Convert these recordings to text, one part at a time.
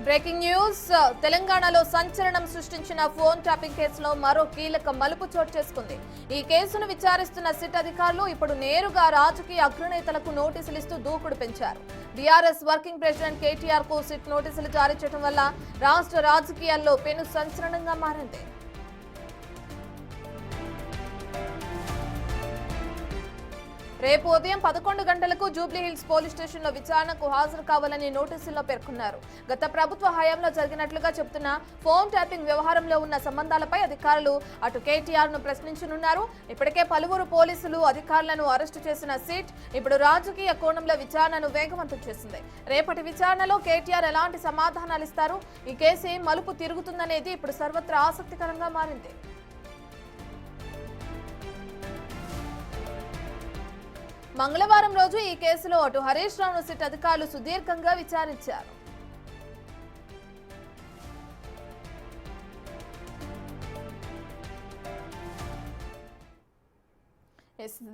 Breaking news తెలంగాణలో సంచలనం సృష్టించిన ఫోన్ ట్యాపింగ్ కేసులో మరో కీలక మలుపు చోటు చేసుకుంది. ఈ కేసును విచారిస్తున్న సిట్ అధికారులు ఇప్పుడు నేరుగా రాజకీయ అగ్రనేతలకు నోటీసులు ఇస్తూ దూకుడు పెంచారు. బీఆర్ఎస్ వర్కింగ్ ప్రెసిడెంట్ కేటీఆర్ కు సిట్ నోటీసులు జారీ చేయడం వల్ల రాష్ట్ర రాజకీయాల్లో పెను సంచలనంగా మారింది. రేపు ఉదయం 11 గంటలకు జూబ్లీహిల్స్ పోలీస్ స్టేషన్లో విచారణకు హాజరు కావాలని నోటీసుల్లో పేర్కొన్నారు. గత ప్రభుత్వ హయాంలో జరిగినట్లుగా చెబుతున్న ఫోన్ ట్యాపింగ్ వ్యవహారంలో ఉన్న సంబంధాలపై అధికారులు అటు కేటీఆర్ ను ప్రశ్నించనున్నారు. ఇప్పటికే పలువురు పోలీసులు అధికారులను అరెస్టు చేసిన సిట్ ఇప్పుడు రాజకీయ కోణంలో విచారణను వేగవంతం చేసింది. రేపటి విచారణలో కేటీఆర్ ఎలాంటి సమాధానాలు ఇస్తారు, ఈ కేసు మలుపు తిరుగుతుందనేది ఇప్పుడు సర్వత్రా ఆసక్తికరంగా మారింది. మంగళవారం రోజు ఈ కేసులో అటు హరీష్ రావును సిట్ అధికారులు సుదీర్ఘంగా విచారించారు.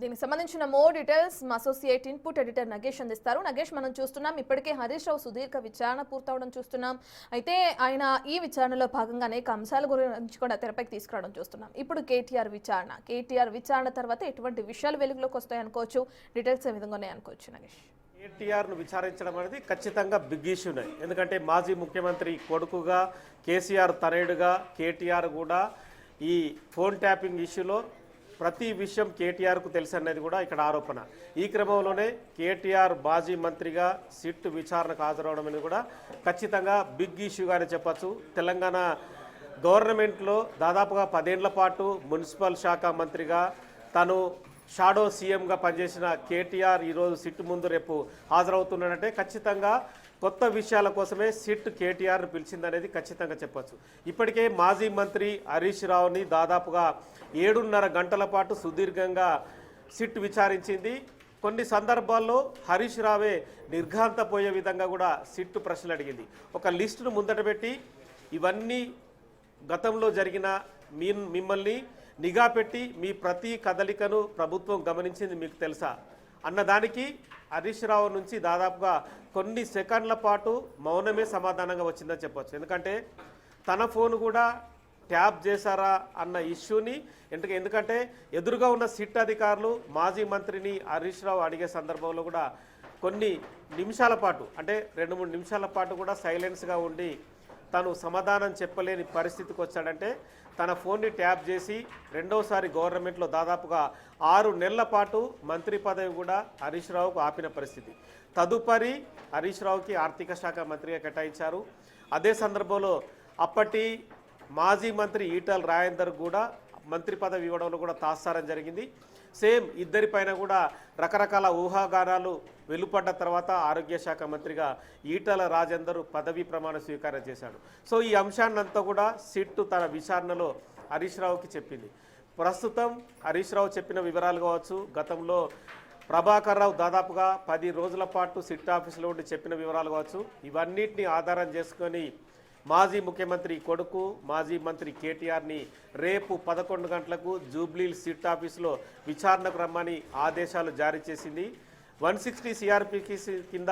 దీనికి సంబంధించిన మోర్ డీటెయిల్స్ మా అసోసియేట్ ఇన్పుట్ ఎడిటర్ నగేష్ అందిస్తారు. నగేష్, మనం చూస్తున్నాం ఇప్పటికే హరీష్ రావు సుదీర్ఘ విచారణ పూర్తవడం చూస్తున్నాం. అయితే ఆయన ఈ విచారణలో భాగంగా అనేక అంశాల గురించి కూడా తెరపైకి తీసుకురావడం చూస్తున్నాం. ఇప్పుడు కేటీఆర్ విచారణ తర్వాత ఎటువంటి విషయాలు వెలుగులోకి వస్తాయనుకోవచ్చు, డీటెయిల్స్ ఏ విధంగా ఉన్నాయనుకోవచ్చు నగేష్? కేటీఆర్ను విచారించడం అనేది ఖచ్చితంగా బిగ్ ఇష్యూనే. ఎందుకంటే మాజీ ముఖ్యమంత్రి కొడుకుగా, కేసీఆర్ తనయుడుగా కేటీఆర్ కూడా ఈ ఫోన్ ట్యాపింగ్ ఇష్యూలో ప్రతి విషయం కేటీఆర్కు తెలుసు అనేది కూడా ఇక్కడ ఆరోపణ. ఈ క్రమంలోనే కేటీఆర్ మాజీ మంత్రిగా సిట్ విచారణకు హాజరవడం అనేది కూడా ఖచ్చితంగా బిగ్ ఇష్యూగానే చెప్పచ్చు. తెలంగాణ గవర్నమెంట్లో దాదాపుగా 10 ఏళ్ల పాటు మున్సిపల్ శాఖ మంత్రిగా తను షాడో సీఎంగా పనిచేసిన కేటీఆర్ ఈరోజు సిట్ ముందు రేపు హాజరవుతున్నాడంటే ఖచ్చితంగా కొత్త విషయాల కోసమే సిట్ కేటీఆర్ను పిలిచిందనేది ఖచ్చితంగా చెప్పచ్చు. ఇప్పటికే మాజీ మంత్రి హరీష్ రావుని దాదాపుగా 7.5 గంటల పాటు సుదీర్ఘంగా సిట్ విచారించింది. కొన్ని సందర్భాల్లో హరీష్ రావే నిర్ఘాంతపోయే విధంగా కూడా సిట్ ప్రశ్నలు అడిగింది. ఒక లిస్టును ముందట పెట్టి ఇవన్నీ గతంలో జరిగిన మిమ్మల్ని నిఘా పెట్టి మీ ప్రతి కదలికను ప్రభుత్వం గమనించింది మీకు తెలుసా అన్నదానికి హరీష్ రావు నుంచి దాదాపుగా కొన్ని సెకండ్ల పాటు మౌనమే సమాధానంగా వచ్చిందని చెప్పొచ్చు. ఎందుకంటే తన ఫోన్ కూడా ట్యాప్ చేశారా అన్న ఇష్యూని ఎందుకంటే ఎదురుగా ఉన్న సిట్ అధికారులు మాజీ మంత్రిని హరీష్ రావు అడిగే సందర్భంలో కూడా కొన్ని నిమిషాల పాటు అంటే 2-3 నిమిషాల పాటు కూడా సైలెన్స్గా ఉండి తను సమాధానం చెప్పలేని పరిస్థితికి వచ్చాడంటే తన ఫోన్ని ట్యాప్ చేసి రెండోసారి గవర్నమెంట్లో దాదాపుగా 6 నెలల పాటు మంత్రి పదవి కూడా హరీష్ రావుకు ఆపిన పరిస్థితి. తదుపరి హరీష్ రావుకి ఆర్థిక శాఖ మంత్రిగా కేటాయించారు. అదే సందర్భంలో అప్పటి మాజీ మంత్రి ఈటల రాజేందర్ కూడా మంత్రి పదవి ఇవ్వడంలో కూడా తాత్సారం జరిగింది. సేమ్ ఇద్దరిపైన కూడా రకరకాల ఊహాగానాలు వెలుపడ్డ తర్వాత ఆరోగ్య శాఖ మంత్రిగా ఈటల రాజేందర్ పదవీ ప్రమాణ స్వీకారం చేశాడు. సో ఈ అంశాన్నంతా కూడా సిట్ తన విచారణలో హరీష్ రావుకి చెప్పింది. ప్రస్తుతం హరీష్ రావు చెప్పిన వివరాలు కావచ్చు, గతంలో ప్రభాకర్ రావు దాదాపుగా 10 రోజుల పాటు సిట్ ఆఫీసులో ఉండి చెప్పిన వివరాలు కావచ్చు, ఇవన్నిటిని ఆధారం చేసుకొని మాజీ ముఖ్యమంత్రి కొడుకు మాజీ మంత్రి కేటీఆర్ని రేపు 11 గంటలకు జూబ్లీహిల్స్ సిట్ ఆఫీసులో విచారణకు రమ్మని ఆదేశాలు జారీ చేసింది. 160 సిఆర్పికి కింద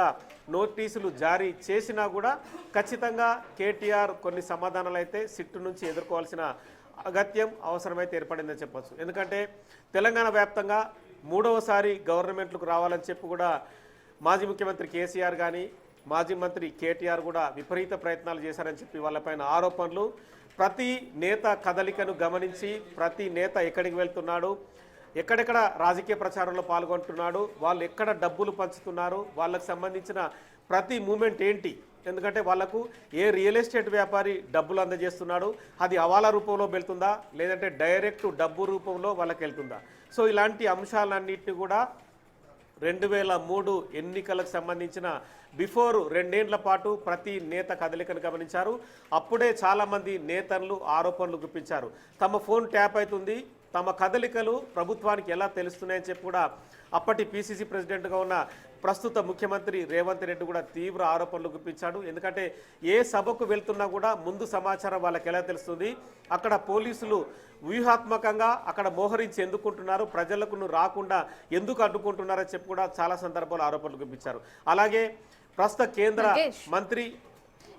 నోటీసులు జారీ చేసినా కూడా ఖచ్చితంగా కేటీఆర్ కొన్ని సమాధానాలు అయితే సిట్ నుంచి ఎదుర్కోవాల్సిన అగత్యం అవసరమైతే ఏర్పడిందని చెప్పచ్చు. ఎందుకంటే తెలంగాణ వ్యాప్తంగా 3వసారి గవర్నమెంట్లకు రావాలని చెప్పి కూడా మాజీ ముఖ్యమంత్రి కేసీఆర్ కానీ మాజీ మంత్రి కేటీఆర్ కూడా విపరీత ప్రయత్నాలు చేశారని చెప్పి వాళ్ళపైన ఆరోపణలు. ప్రతి నేత కదలికను గమనించి ప్రతి నేత ఎక్కడికి వెళ్తున్నాడు, ఎక్కడెక్కడ రాజకీయ ప్రచారంలో పాల్గొంటున్నాడు, వాళ్ళు ఎక్కడ డబ్బులు పంచుతున్నారు, వాళ్ళకు సంబంధించిన ప్రతి మూమెంట్ ఏంటి, ఎందుకంటే వాళ్లకు ఏ రియల్ ఎస్టేట్ వ్యాపారి డబ్బులు అందజేస్తున్నాడు, అది హవాలా రూపంలో వెళ్తుందా లేదంటే డైరెక్ట్ డబ్బు రూపంలో వాళ్ళకి వెళ్తుందా. సో ఇలాంటి అంశాలన్నింటినీ కూడా 2003 ఎన్నికలకు సంబంధించిన బిఫోర్ 2 ఏళ్ల పాటు ప్రతి నేత కదలికను గమనించారు. అప్పుడే చాలామంది నేతలు ఆరోపణలు గుప్పించారు. తమ ఫోన్ ట్యాప్ అవుతుంది, తమ కదలికలు ప్రభుత్వానికి ఎలా తెలుస్తున్నాయని చెప్పి కూడా అప్పటి పిసిసి ప్రెసిడెంట్గా ఉన్న ప్రస్తుత ముఖ్యమంత్రి రేవంత్ రెడ్డి కూడా తీవ్ర ఆరోపణలు గుప్పించాడు. ఎందుకంటే ఏ సభకు వెళ్తున్నా కూడా ముందు సమాచారం వాళ్ళకి ఎలా తెలుస్తుంది, అక్కడ పోలీసులు వ్యూహాత్మకంగా అక్కడ మోహరించి ఎందుకుంటున్నారు, ప్రజలకు రాకుండా ఎందుకు అడ్డుకుంటున్నారని చెప్పి కూడా చాలా సందర్భాల్లో ఆరోపణలు గుప్పించారు. అలాగే ప్రస్తుత కేంద్ర మంత్రి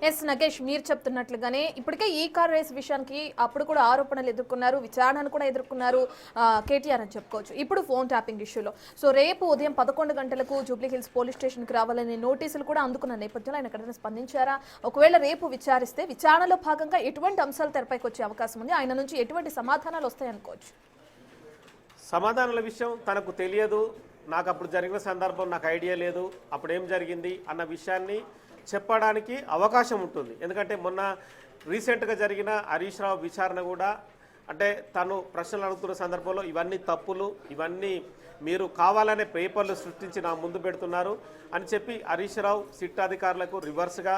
ఎస్ నగేష్, మీరు చెప్తున్నట్లుగానే ఇప్పటికే ఈ కార్ రేస్ విషయానికి అప్పుడు కూడా ఆరోపణలు ఎదుర్కొన్నారు, విచారణను కూడా ఎదుర్కొన్నారు కేటీఆర్ అని చెప్పుకోవచ్చు. ఇప్పుడు ఫోన్ ట్యాపింగ్ ఇష్యూలో సో రేపు ఉదయం 11 గంటలకు జూబ్లీ హిల్స్ పోలీస్ స్టేషన్కి రావాలనే నోటీసులు కూడా అందుకున్న నేపథ్యంలో ఆయన ఎక్కడైనా స్పందించారా? ఒకవేళ రేపు విచారిస్తే విచారణలో భాగంగా ఎటువంటి అంశాలు తెరపైకి వచ్చే అవకాశం ఉంది? ఆయన నుంచి ఎటువంటి సమాధానాలు వస్తాయనుకోవచ్చు? సమాధానాల విషయం తనకు తెలియదు, నాకు అప్పుడు జరిగిన సందర్భం నాకు ఐడియా లేదు, అప్పుడు ఏం జరిగింది అన్న విషయాన్ని చెప్పడానికి అవకాశం ఉంటుంది. ఎందుకంటే మొన్న రీసెంట్గా జరిగిన హరీష్ రావు విచారణ కూడా అంటే తను ప్రశ్నలు అడుగుతున్న సందర్భంలో ఇవన్నీ తప్పులు, ఇవన్నీ మీరు కావాలనే పేపర్లు సృష్టించి నా ముందు పెడుతున్నారు అని చెప్పి హరీష్ రావు సిట్ అధికారులకు రివర్స్గా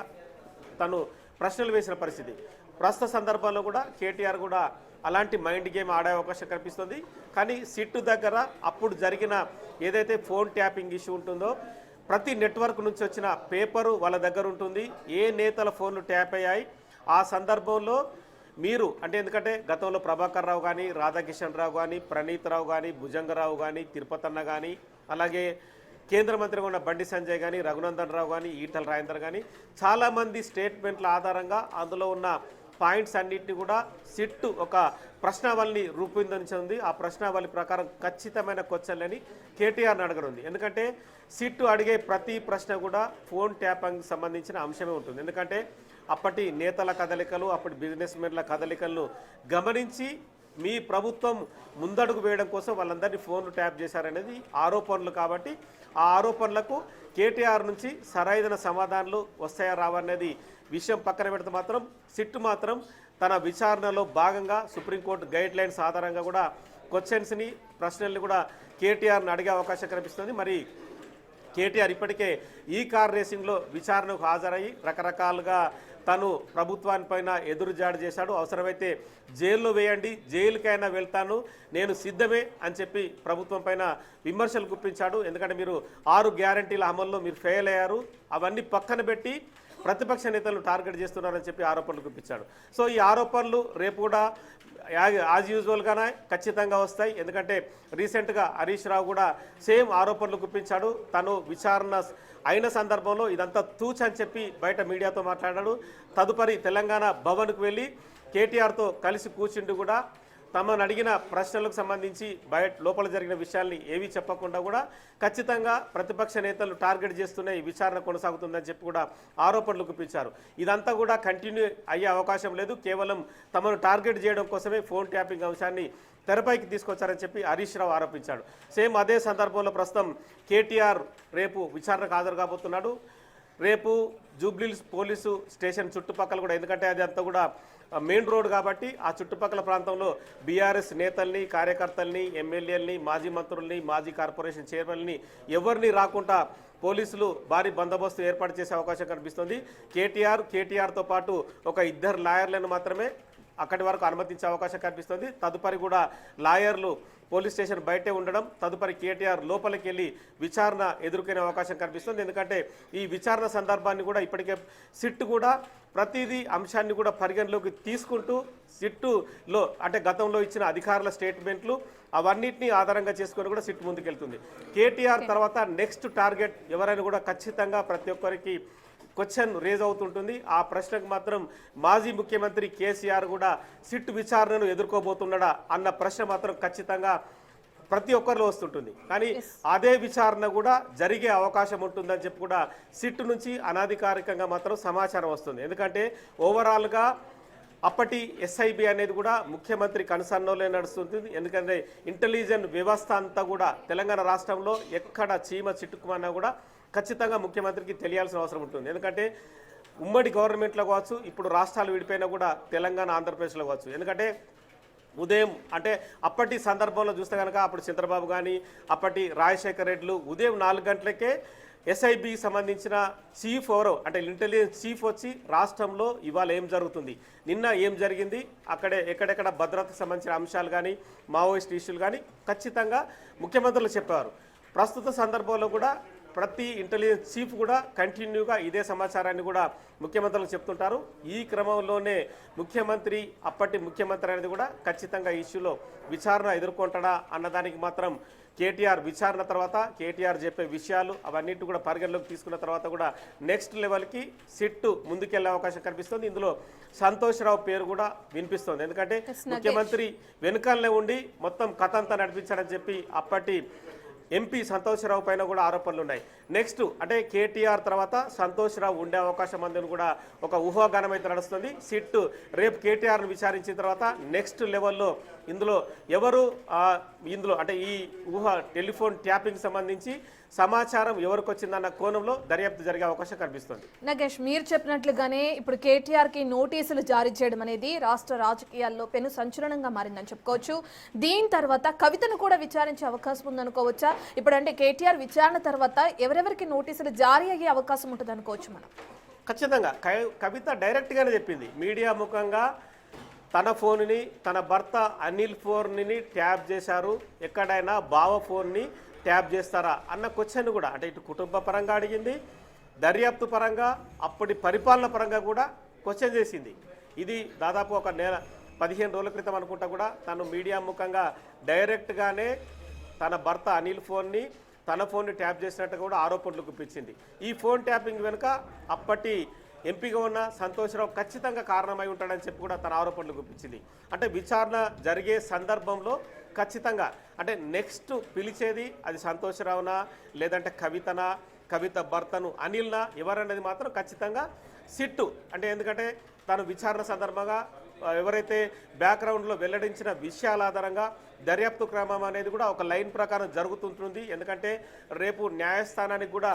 తను ప్రశ్నలు వేసిన పరిస్థితి. ప్రస్తుత సందర్భంలో కూడా కేటీఆర్ కూడా అలాంటి మైండ్ గేమ్ ఆడే అవకాశం కనిపిస్తుంది. కానీ సిట్ దగ్గర అప్పుడు జరిగిన ఏదైతే ఫోన్ ట్యాపింగ్ ఇష్యూ ఉంటుందో ప్రతి నెట్వర్క్ నుంచి వచ్చిన పేపరు వాళ్ళ దగ్గర ఉంటుంది. ఏ నేతల ఫోన్లు ట్యాప్ అయ్యాయి ఆ సందర్భంలో మీరు అంటే ఎందుకంటే గతంలో ప్రభాకర్ రావు కానీ, రాధాకిషన్ రావు కానీ, ప్రణీత్ రావు కానీ, భుజంగరావు కానీ, తిరుపతన్న కానీ, అలాగే కేంద్ర మంత్రిగా ఉన్న బండి సంజయ్ కానీ, రఘునందన్ రావు కానీ, ఈటల రాజేందర్ కానీ చాలామంది స్టేట్మెంట్ల ఆధారంగా అందులో ఉన్న పాయింట్స్ అన్నింటినీ కూడా సిట్ ఒక ప్రశ్నావళిని రూపొందించింది. ఆ ప్రశ్నావళి ప్రకారం ఖచ్చితమైన క్వశ్చన్లని కేటీఆర్ని అడగనుంది. ఎందుకంటే సిట్ అడిగే ప్రతి ప్రశ్న కూడా ఫోన్ ట్యాపింగ్కి సంబంధించిన అంశమే ఉంటుంది. ఎందుకంటే అప్పటి నేతల కదలికలు, అప్పటి బిజినెస్ మెన్ల కదలికలను గమనించి మీ ప్రభుత్వం ముందడుగు వేయడం కోసం వాళ్ళందరినీ ఫోన్లు ట్యాప్ చేశారనేది ఆరోపణలు. కాబట్టి ఆ ఆరోపణలకు కేటీఆర్ నుంచి సరైన సమాధానాలు వస్తాయా రావనేది విషయం పక్కన పెడితే మాత్రం సిట్ మాత్రం తన విచారణలో భాగంగా సుప్రీంకోర్టు గైడ్ లైన్స్ ఆధారంగా కూడా క్వశ్చన్స్ని, ప్రశ్నల్ని కూడా కేటీఆర్ని అడిగే అవకాశం కనిపిస్తుంది. మరి కేటీఆర్ ఇప్పటికే ఈ కార్ రేసింగ్లో విచారణకు హాజరయ్యి రకరకాలుగా తను ప్రభుత్వానిపైన ఎదురుజాడు చేశాడు. అవసరమైతే జైల్లో వేయండి, జైలుకైనా వెళ్తాను, నేను సిద్ధమే అని చెప్పి ప్రభుత్వం పైన విమర్శలు గుప్పించాడు. ఎందుకంటే మీరు 6 గ్యారంటీల అమల్లో మీరు ఫెయిల్ అయ్యారు, అవన్నీ పక్కన పెట్టి ప్రతిపక్ష నేతలను టార్గెట్ చేస్తున్నారని చెప్పి ఆరోపణలు గుప్పించాడు. సో ఈ ఆరోపణలు రేపు కూడా యాజ్ యూజువల్గానే ఖచ్చితంగా వస్తాయి. ఎందుకంటే రీసెంట్గా హరీష్ రావు కూడా సేమ్ ఆరోపణలు గుప్పించాడు. తను విచారణ అయిన సందర్భంలో ఇదంతా తూచ్ అని చెప్పి బయట మీడియాతో మాట్లాడాడు. తదుపరి తెలంగాణ భవన్కు వెళ్ళి కేటీఆర్తో కలిసి కూర్చుంటూ కూడా తమను అడిగిన ప్రశ్నలకు సంబంధించి లోపల జరిగిన విషయాల్ని ఏవీ చెప్పకుండా కూడా ఖచ్చితంగా ప్రతిపక్ష నేతలు టార్గెట్ చేస్తూనే ఈ విచారణ కొనసాగుతుందని చెప్పి కూడా ఆరోపణలు గుప్పించారు. ఇదంతా కూడా కంటిన్యూ అయ్యే అవకాశం లేదు, కేవలం తమను టార్గెట్ చేయడం కోసమే ఫోన్ ట్యాపింగ్ అంశాన్ని తెరపైకి తీసుకొచ్చారని చెప్పి హరీష్ రావు ఆరోపించాడు. సేమ్ అదే సందర్భంలో ప్రస్తుతం కేటీఆర్ రేపు విచారణకు హాజరు కాబోతున్నాడు. రేపు జూబ్లీహిల్స్ పోలీసు స్టేషన్ చుట్టుపక్కల కూడా, ఎందుకంటే అది అంతా కూడా మెయిన్ రోడ్ కాబట్టి ఆ చుట్టుపక్కల ప్రాంతంలో బీఆర్ఎస్ నేతల్ని, కార్యకర్తల్ని, ఎమ్మెల్యేలని, మాజీ మంత్రుల్ని, మాజీ కార్పొరేషన్ చైర్మన్ని ఎవరిని రాకుండా పోలీసులు భారీ బందోబస్తు ఏర్పాటు చేసే అవకాశం కనిపిస్తుంది. కేటీఆర్తో పాటు ఒక 2 లాయర్లను మాత్రమే అక్కడి వరకు అనుమతించే అవకాశం కనిపిస్తుంది. తదుపరి కూడా లాయర్లు పోలీస్ స్టేషన్ బయటే ఉండడం, తదుపరి కేటీఆర్ లోపలికి వెళ్ళి విచారణ ఎదుర్కొనే అవకాశం కనిపిస్తుంది. ఎందుకంటే ఈ విచారణ సందర్భాన్ని కూడా ఇప్పటికే సిట్ కూడా ప్రతిదీ అంశాన్ని కూడా పరిగణలోకి తీసుకుంటూ సిట్టులో అంటే గతంలో ఇచ్చిన అధికారుల స్టేట్మెంట్లు అవన్నిటినీ ఆధారంగా చేసుకొని కూడా సిట్ ముందుకెళ్తుంది. కేటీఆర్ తర్వాత నెక్స్ట్ టార్గెట్ ఎవరైనా కూడా ఖచ్చితంగా ప్రతి ఒక్కరికి క్వశ్చన్ రేజ్ అవుతుంటుంది. ఆ ప్రశ్నకు మాత్రం మాజీ ముఖ్యమంత్రి కేసీఆర్ కూడా సిట్ విచారణను ఎదుర్కోబోతున్నాడా అన్న ప్రశ్న మాత్రం ఖచ్చితంగా ప్రతి ఒక్కరిలో వస్తుంటుంది. కానీ అదే విచారణ కూడా జరిగే అవకాశం ఉంటుందని చెప్పి కూడా సిట్ నుంచి అనాధికారికంగా మాత్రం సమాచారం వస్తుంది. ఎందుకంటే ఓవరాల్గా అప్పటి ఎస్ఐబి అనేది కూడా ముఖ్యమంత్రి కన్సర్న్లోనే నడుస్తుంది. ఎందుకంటే ఇంటెలిజెన్స్ వ్యవస్థ అంతా కూడా తెలంగాణ రాష్ట్రంలో ఎక్కడ చీమ చిట్టుకుమన్నా కూడా ఖచ్చితంగా ముఖ్యమంత్రికి తెలియాల్సిన అవసరం ఉంటుంది. ఎందుకంటే ఉమ్మడి గవర్నమెంట్లో కావచ్చు, ఇప్పుడు రాష్ట్రాలు విడిపోయినా కూడా తెలంగాణ, ఆంధ్రప్రదేశ్లో కావచ్చు. ఎందుకంటే ఉదయం అంటే అప్పటి సందర్భంలో చూస్తే కనుక అప్పుడు చంద్రబాబు కానీ, అప్పటి రాజశేఖర రెడ్డిలు ఉదయం 4 గంటలకే ఎస్ఐబికి సంబంధించిన చీఫ్ ఎవరో అంటే ఇంటెలిజెన్స్ చీఫ్ వచ్చి రాష్ట్రంలో ఇవాళ ఏం జరుగుతుంది, నిన్న ఏం జరిగింది, ఎక్కడెక్కడ భద్రతకు సంబంధించిన అంశాలు కానీ, మావోయిస్ట్ ఇష్యూలు కానీ ఖచ్చితంగా ముఖ్యమంత్రులు చెప్పారు. ప్రస్తుత సందర్భంలో కూడా ప్రతి ఇంటెలిజెన్స్ చీఫ్ కూడా కంటిన్యూగా ఇదే సమాచారాన్ని కూడా ముఖ్యమంత్రులకు చెప్తుంటారు. ఈ క్రమంలోనే అప్పటి ముఖ్యమంత్రి అనేది కూడా ఖచ్చితంగా ఇష్యూలో విచారణ ఎదుర్కొంటాడా అన్నదానికి మాత్రం కేటీఆర్ విచారణ తర్వాత కేటీఆర్ చెప్పే విషయాలు అవన్నిటి కూడా పరిగణలోకి తీసుకున్న తర్వాత కూడా నెక్స్ట్ లెవెల్కి సిట్ ముందుకెళ్లే అవకాశం కనిపిస్తుంది. ఇందులో సంతోష్ రావు పేరు కూడా వినిపిస్తుంది. ఎందుకంటే ముఖ్యమంత్రి వెనుకల్లే ఉండి మొత్తం కథ అంతా నడిపించాడని చెప్పి అప్పటి ఎంపీ సంతోష్ రావు పైన కూడా ఆరోపణలు ఉన్నాయి. నెక్స్ట్ అంటే కేటీఆర్ తర్వాత సంతోష్ రావు ఉండే అవకాశం ఉందని కూడా ఒక ఊహాగానం అయితే నడుస్తుంది. సిట్ రేపు కేటీఆర్ను విచారించిన తర్వాత నెక్స్ట్ లెవెల్లో ఇందులో ఎవరు ఇందులో అంటే ఈ టెలిఫోన్ ట్యాపింగ్ సంబంధించి సమాచారం ఎవరికి వచ్చిందన్న కోణంలో దర్యాప్తు జరిగే అవకాశం కనిపిస్తుంది. నగేష్, మీరు చెప్పినట్లుగానే ఇప్పుడు కేటీఆర్కి నోటీసులు జారీ చేయడం అనేది రాష్ట్ర రాజకీయాల్లో పెను సంచలనంగా మారిందని చెప్పుకోవచ్చు. దీని తర్వాత కవితను కూడా విచారించే అవకాశం ఉందనుకోవచ్చా? ఇప్పుడు అంటే కేటీఆర్ విచారణ తర్వాత ఎవరెవరికి నోటీసులు జారీ అయ్యే అవకాశం ఉంటుంది అనుకోవచ్చు మనం? ఖచ్చితంగా కవిత డైరెక్ట్గానే చెప్పింది మీడియా ముఖంగా తన ఫోన్ని తన భర్త అనిల్ ఫోన్ని ట్యాప్ చేశారు, ఎక్కడైనా బావ ఫోన్ని ట్యాప్ చేస్తారా అన్న క్వశ్చన్ కూడా అంటే ఇటు కుటుంబ పరంగా అడిగింది, దర్యాప్తు పరంగా అప్పటి పరిపాలన పరంగా కూడా క్వశ్చన్ చేసింది. ఇది దాదాపు ఒక 15 రోజుల క్రితం అనుకుంటా కూడా తను మీడియా ముఖంగా డైరెక్ట్గానే తన భర్త అనిల్ ఫోన్ని తన ఫోన్ని ట్యాప్ చేసినట్టు కూడా ఆరోపణలు గుప్పించింది. ఈ ఫోన్ ట్యాపింగ్ వెనుక అప్పటి ఎంపీగా ఉన్న సంతోష్రావు ఖచ్చితంగా కారణమై ఉంటాడని చెప్పి కూడా తన ఆరోపణలు గుప్పించింది. అంటే విచారణ జరిగే సందర్భంలో ఖచ్చితంగా అంటే నెక్స్ట్ పిలిచేది అది సంతోష్రావునా లేదంటే కవితనా, కవిత భర్తను అనిల్నా ఎవరనేది మాత్రం ఖచ్చితంగా సిట్టు అంటే ఎందుకంటే తను విచారణ సందర్భంగా ఎవరైతే బ్యాక్గ్రౌండ్లో వెల్లడించిన విషయాల ఆధారంగా దర్యాప్తు క్రమం అనేది కూడా ఒక లైన్ ప్రకారం జరుగుతుంటుంది. ఎందుకంటే రేపు న్యాయస్థానానికి కూడా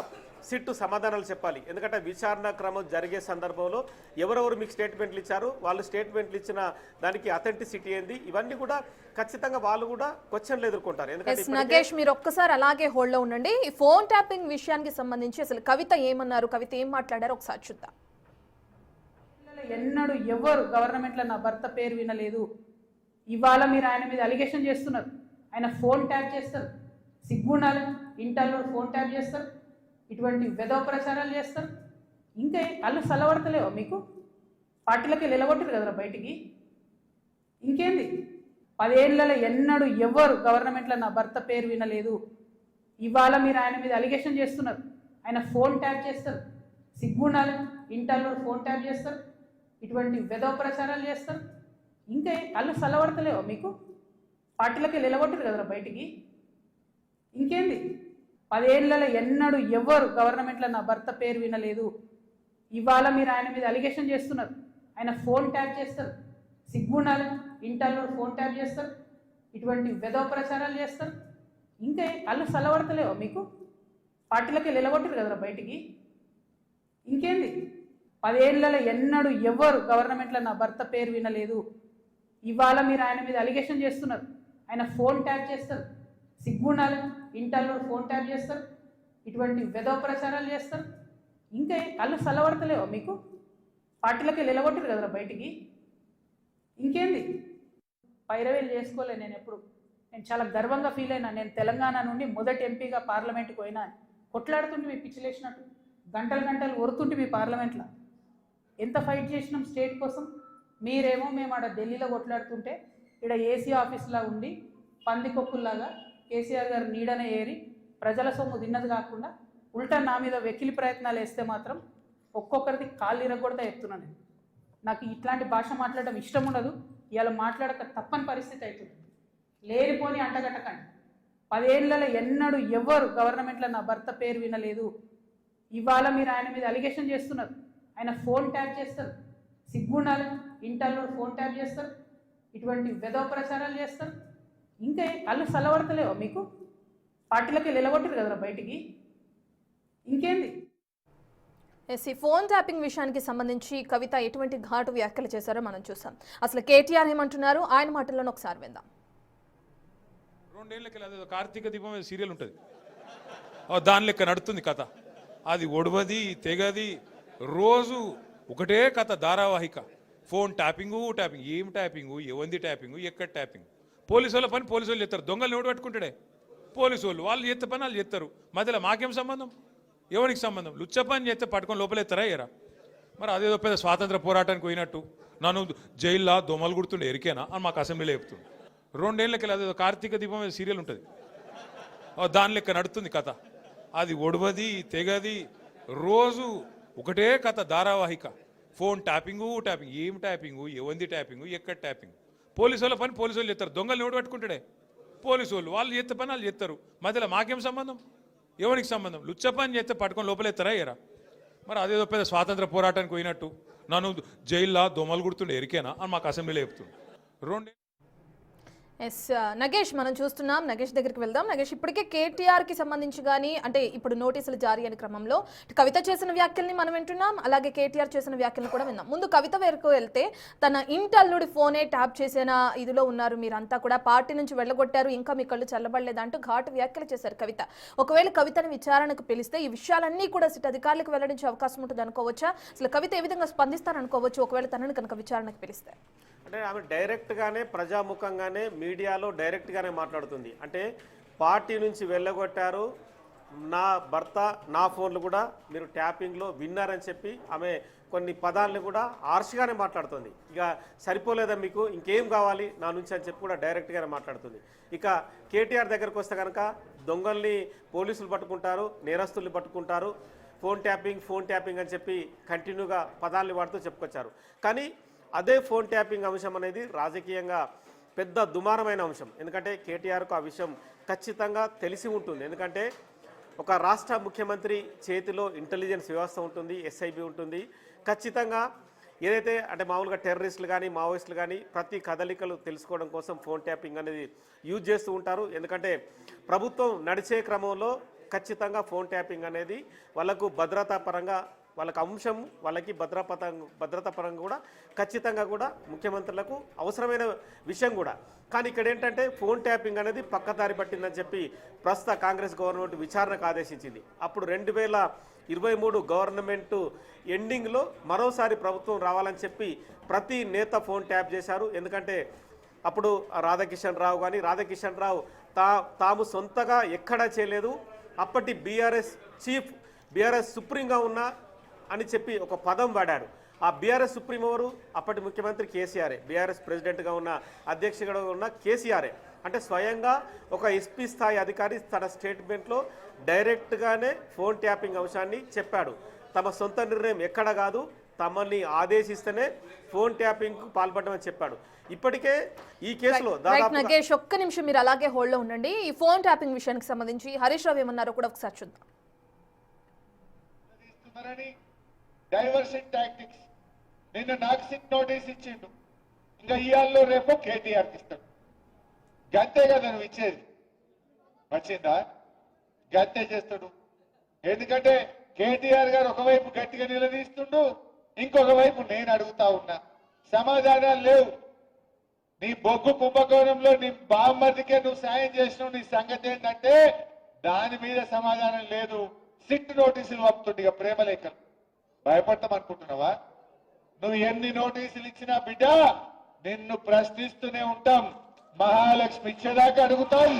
సిట్టు సమాధానాలు చెప్పాలి. ఎందుకంటే విచారణ క్రమం జరిగే సందర్భంలో ఎవరెవరు మీకు స్టేట్మెంట్లు ఇచ్చారు, వాళ్ళు స్టేట్మెంట్లు ఇచ్చిన దానికి అథెంటిసిటీ ఏంది, ఇవన్నీ కూడా ఖచ్చితంగా వాళ్ళు కూడా క్వశ్చన్లు ఎదుర్కొంటారు. ఎందుకంటే నగేష్, మీరు ఒక్కసారి అలాగే హోల్డ్ లో ఉండండి. ఈ ఫోన్ ట్యాపింగ్ విషయానికి సంబంధించి అసలు కవిత ఏమన్నారు, కవిత ఏం మాట్లాడారో ఒకసారి చూద్దాం. ఎన్నడూ ఎవరు గవర్నమెంట్లో నా భర్త పేరు వినలేదు. ఇవాళ మీరు ఆయన మీద అలిగేషన్ చేస్తున్నారు. ఆయన ఫోన్ ట్యాప్ చేస్తారు, సిగ్గుండాలి, ఇంటర్లో ఫోన్ ట్యాప్ చేస్తారు, ఇటువంటి వెధవ ప్రచారాలు చేస్తారు. ఇంకా కళ్ళు సలవడతలేవా మీకు? పార్టీలకి నిలబొట్టారు కదరా బయటికి. ఇంకేంది 10 ఏళ్లలో ఎన్నడూ ఎవరు గవర్నమెంట్లో నా భర్త పేరు వినలేదు. ఇవాళ మీరు ఆయన మీద అలిగేషన్ చేస్తున్నారు. ఆయన ఫోన్ ట్యాప్ చేస్తారు, సిగ్గుండాలి, ఇంటర్లో ఫోన్ ట్యాప్ చేస్తారు, ఇటువంటి వెధవ ప్రచారాలు చేస్తారు. ఇంకా కళ్ళు సలవడతలేవా మీకు? పార్టీలకి నిలబొట్టారు కదరా బయటికి. ఇంకేంది 10 ఏళ్లలో ఎన్నడూ ఎవరు గవర్నమెంట్లో నా భర్త పేరు వినలేదు. ఇవాళ మీరు ఆయన మీద అలిగేషన్ చేస్తున్నారు. ఆయన ఫోన్ ట్యాప్ చేస్తారు, సిగ్గుండాలి, ఇంటర్లో ఫోన్ ట్యాప్ చేస్తారు, ఇటువంటి వెధవ ప్రచారాలు చేస్తారు. ఇంకా కళ్ళు సలవడతలేవా మీకు? పార్టీలకి నిలబొట్టారు కదరా బయటికి. ఇంకేంది 10 ఏళ్లలో ఎన్నడూ ఎవరు గవర్నమెంట్లో నా భర్త పేరు వినలేదు. ఇవాళ మీరు ఆయన మీద అలిగేషన్ చేస్తున్నారు. ఆయన ఫోన్ ట్యాప్ చేస్తారు, సిగ్గుండాలి, ఇంటర్లో ఫోన్ ట్యాప్ చేస్తారు, ఇటువంటి వెధవ ప్రచారాలు చేస్తారు. ఇంకా కళ్ళు సలవడతలేవా మీకు? పార్టీలకి నిలబొట్టారు కదరా బయటికి. ఇంకేంది పైరవేలు చేసుకోలే. నేను చాలా గర్వంగా ఫీల్ అయినా. నేను తెలంగాణ నుండి మొదటి ఎంపీగా పార్లమెంట్కి పోయినా. కొట్లాడుతుంటే మీ పిచ్చిలేసినట్టు గంటలు ఒరుతుంటే మీ పార్లమెంట్లో ఎంత ఫైట్ చేసినాం స్టేట్ కోసం. మీరేమో మేము ఆడ ఢిల్లీలో కొట్లాడుతుంటే ఇక్కడ ఏసీ ఆఫీస్లా ఉండి పందికొక్కుల్లాగా కేసీఆర్ గారు నీడనే ఏరి ప్రజల సొమ్ము తిన్నది కాకుండా ఉల్టా నా మీద వెకిలి ప్రయత్నాలు వేస్తే మాత్రం ఒక్కొక్కరిది కాళ్ళు ఇరగొడతా చెప్తున్నాను. నాకు ఇట్లాంటి భాష మాట్లాడడం ఇష్టం ఉండదు. ఇవాళ మాట్లాడక తప్పని పరిస్థితి అవుతుంది. లేనిపోని అంటగట్టకండి. 10 ఏళ్లలో ఎన్నడూ ఎవరు గవర్నమెంట్లో నా భర్త పేరు వినలేదు. ఇవాళ మీరు ఆయన మీద అలిగేషన్ చేస్తున్నారు. ఆయన ఫోన్ ట్యాప్ చేస్తారు, సిగ్గుండాలి, ఇంటర్లో ఫోన్ ట్యాప్ చేస్తారు, ఇటువంటి వెధవ ప్రచారాలు చేస్తారు. ఇంకా కళ్ళు సలవడతలేవా మీకు? పార్టీలకి నిలబొట్టారు కదరా బయటికి. ఇంకేంది ఈ ఫోన్ ట్యాపింగ్ విషయానికి సంబంధించి కవిత ఎటువంటి ఘాటు వ్యాఖ్యలు చేశారో మనం చూసాం. అసలు కేటీఆర్ ఏమంటున్నారు, ఆయన మాటల్లోనే ఒకసారి విందాం. 2 ఏళ్ళకి కార్తీక దీపం సీరియల్ ఉంటుంది, దాని లెక్క నడుతుంది కథ. అది ఒడవది తెగది, రోజు ఒకటే కథ ధారావాహిక. ఫోన్ ట్యాపింగు ఏం ట్యాపింగు, ఎవంది ట్యాపింగు, ఎక్కడ ట్యాపింగ్. పోలీసు వాళ్ళ పని పోలీసు వాళ్ళు చేస్తారు, దొంగలు నోటు పట్టుకుంటాడే పోలీసు వాళ్ళు చేస్తే పని వాళ్ళు చేస్తారు. మధ్యలో మాకేం సంబంధం, ఎవరికి సంబంధం? లుచ్చ పని చేస్తే పట్టుకొని లోపలెత్తారా ఎరా? మరి అదేదో పెద్ద స్వాతంత్ర పోరాటానికి పోయినట్టు నన్ను జైల్లో దొమ్మలు గుర్తుండే ఎరికేనా అని మాకు అసెంబ్లీలో చెప్తుంది. 2 ఏళ్ళకి కార్తీక దీపం సీరియల్ ఉంటుంది, దాని లెక్క నడుతుంది కథ. అది ఒడవది తెగది, రోజు ఒకటే కథ ధారావాహిక. ఫోన్ ట్యాపింగు ట్యాపింగ్, ఏం ట్యాపింగు, ఎవంది ట్యాపింగు, ఎక్కడ ట్యాపింగ్. పోలీసు వాళ్ళ పని పోలీసు వాళ్ళు చేస్తారు, దొంగలు నోటు పట్టుకుంటాడే పోలీసు వాళ్ళు చేస్తే పని వాళ్ళు చేస్తారు. మధ్యలో మాకేం సంబంధం, ఎవరికి సంబంధం? లుచ్చ పని చేస్తే పట్టుకొని లోపలెత్తారా ఎరా? మరి అదేదో పెద్ద స్వాతంత్ర పోరాటానికి పోయినట్టు నన్ను జైల్లో దొమ్మలు గుర్తుండే ఎరికేనా అని మాకు అసెంబ్లీలో చెప్తుంది. రెండు ఎస్ నగేష్, మనం చూస్తున్నాం. నగేష్ దగ్గరికి వెళ్దాం. నగేష్, ఇప్పటికే కేటీఆర్కి సంబంధించి కానీ అంటే ఇప్పుడు నోటీసులు జారీ అయిన క్రమంలో కవిత చేసిన వ్యాఖ్యల్ని మనం వింటున్నాం, అలాగే కేటీఆర్ చేసిన వ్యాఖ్యలను కూడా విన్నాం. ముందు కవిత వరకు వెళ్తే తన ఇంటల్లుడి ఫోనే ట్యాప్ చేసిన ఇదిలో ఉన్నారు, మీరంతా కూడా పార్టీ నుంచి వెళ్ళగొట్టారు, ఇంకా మీ కళ్ళు చల్లబడలేదంటూ ఘాటు వ్యాఖ్యలు చేశారు కవిత. ఒకవేళ కవితను విచారణకు పిలిస్తే ఈ విషయాలన్నీ కూడా సిట్ అధికారులకు వెల్లడించే అవకాశం ఉంటుంది అనుకోవచ్చా? అసలు కవిత ఏ విధంగా స్పందిస్తారనుకోవచ్చు ఒకవేళ తనని కనుక విచారణకు పిలిస్తే? అంటే ఆమె డైరెక్ట్గానే ప్రజాముఖంగానే మీడియాలో డైరెక్ట్గానే మాట్లాడుతుంది. అంటే పార్టీ నుంచి వెళ్ళగొట్టారు, నా భర్త నా ఫోన్లు కూడా మీరు ట్యాపింగ్లో విన్నారని చెప్పి ఆమె కొన్ని పదాలను కూడా హార్ష్గానే మాట్లాడుతుంది. ఇక సరిపోలేదా మీకు, ఇంకేం కావాలి నా నుంచి అని చెప్పి కూడా డైరెక్ట్గానే మాట్లాడుతుంది. ఇక కేటీఆర్ దగ్గరకు వస్తే కనుక దొంగల్ని పోలీసులు పట్టుకుంటారు, నేరస్తుల్ని పట్టుకుంటారు, ఫోన్ ట్యాపింగ్ అని చెప్పి కంటిన్యూగా పదాలని వాడుతూ చెప్పుకొచ్చారు. కానీ అదే ఫోన్ ట్యాపింగ్ అంశం అనేది రాజకీయంగా పెద్ద దుమారమైన అంశం. ఎందుకంటే కేటీఆర్కు ఆ విషయం ఖచ్చితంగా తెలిసి ఉంటుంది. ఎందుకంటే ఒక రాష్ట్ర ముఖ్యమంత్రి చేతిలో ఇంటెలిజెన్స్ వ్యవస్థ ఉంటుంది, ఎస్ఐబి ఉంటుంది. ఖచ్చితంగా ఏదైతే అంటే మామూలుగా టెర్రరిస్టులు కానీ మావోయిస్టులు కానీ ప్రతి కదలికలు తెలుసుకోవడం కోసం ఫోన్ ట్యాపింగ్ అనేది యూజ్ చేస్తూ ఉంటారు. ఎందుకంటే ప్రభుత్వం నడిచే క్రమంలో ఖచ్చితంగా ఫోన్ ట్యాపింగ్ అనేది వాళ్ళకు భద్రతా పరంగా వాళ్ళకి అంశం, వాళ్ళకి భద్రతా పరంగా కూడా ఖచ్చితంగా కూడా ముఖ్యమంత్రులకు అవసరమైన విషయం కూడా. కానీ ఇక్కడ ఏంటంటే ఫోన్ ట్యాపింగ్ అనేది పక్కదారి పట్టిందని చెప్పి ప్రస్తుత కాంగ్రెస్ గవర్నమెంట్ విచారణకు ఆదేశించింది. అప్పుడు 2023 గవర్నమెంట్ ఎండింగ్లో మరోసారి ప్రభుత్వం రావాలని చెప్పి ప్రతి నేత ఫోన్ ట్యాప్ చేశారు. ఎందుకంటే అప్పుడు రాధాకిషన్ రావు తాము సొంతగా ఎక్కడా చేయలేదు, అప్పటి బీఆర్ఎస్ సుప్రీంగా ఉన్న అని చెప్పి ఒక పదం వాడాడు. ఆ బీఆర్ఎస్ సుప్రీం ఎవరు? అప్పటి ముఖ్యమంత్రి కేసీఆరే, బీఆర్ఎస్ ప్రెసిడెంట్గా ఉన్న అధ్యక్షుడిగా ఉన్న కేసీఆరే. అంటే స్వయంగా ఒక ఎస్పీ స్థాయి అధికారి తన స్టేట్మెంట్లో డైరెక్ట్గానే ఫోన్ ట్యాపింగ్ అంశాన్ని చెప్పాడు. తమ సొంత నిర్ణయం ఎక్కడ కాదు, తమని ఆదేశిస్తేనే ఫోన్ ట్యాపింగ్కు పాల్పడమని చెప్పాడు. ఇప్పటికే ఈ కేసులో దాదాపు నగేష్ ఒక్క నిమిషం మీరు అలాగే హోల్డ్లో ఉండండి. ఈ ఫోన్ ట్యాపింగ్ విషయానికి సంబంధించి హరీష్ రావు ఏమన్నారో కూడా ఒకసారి చూద్దాం. Diversion tactics. నిన్న నాకు సిట్ నోటీస్ ఇచ్చిండు, ఇంకా ఇయాల్లో రేపు కేటీఆర్కి ఇస్తాడు. గంతే కదా నువ్వు ఇచ్చేది, వచ్చిందా? గంతే చేస్తాడు. ఎందుకంటే కేటీఆర్ గారు ఒకవైపు గట్టిగా నిలదీస్తుండు, ఇంకొక వైపు నేను అడుగుతా ఉన్నా, సమాధానాలు లేవు. నీ బొగ్గు కుంభకోణంలో నీ బామ్మదికే నువ్వు సాయం చేసినావు, నీ సంగతి ఏంటంటే దాని మీద సమాధానం లేదు. సిట్ నోటీసులు పంపుతుండే ఇక ప్రేమలేఖలు. భయపడతాం అనుకుంటున్నావా? నువ్వు ఎన్ని నోటీసులు ఇచ్చినా బిడ్డ నిన్ను ప్రశ్నిస్తూనే ఉంటాం. మహాలక్ష్మి ఇచ్చేదాకా అడుగుతాం,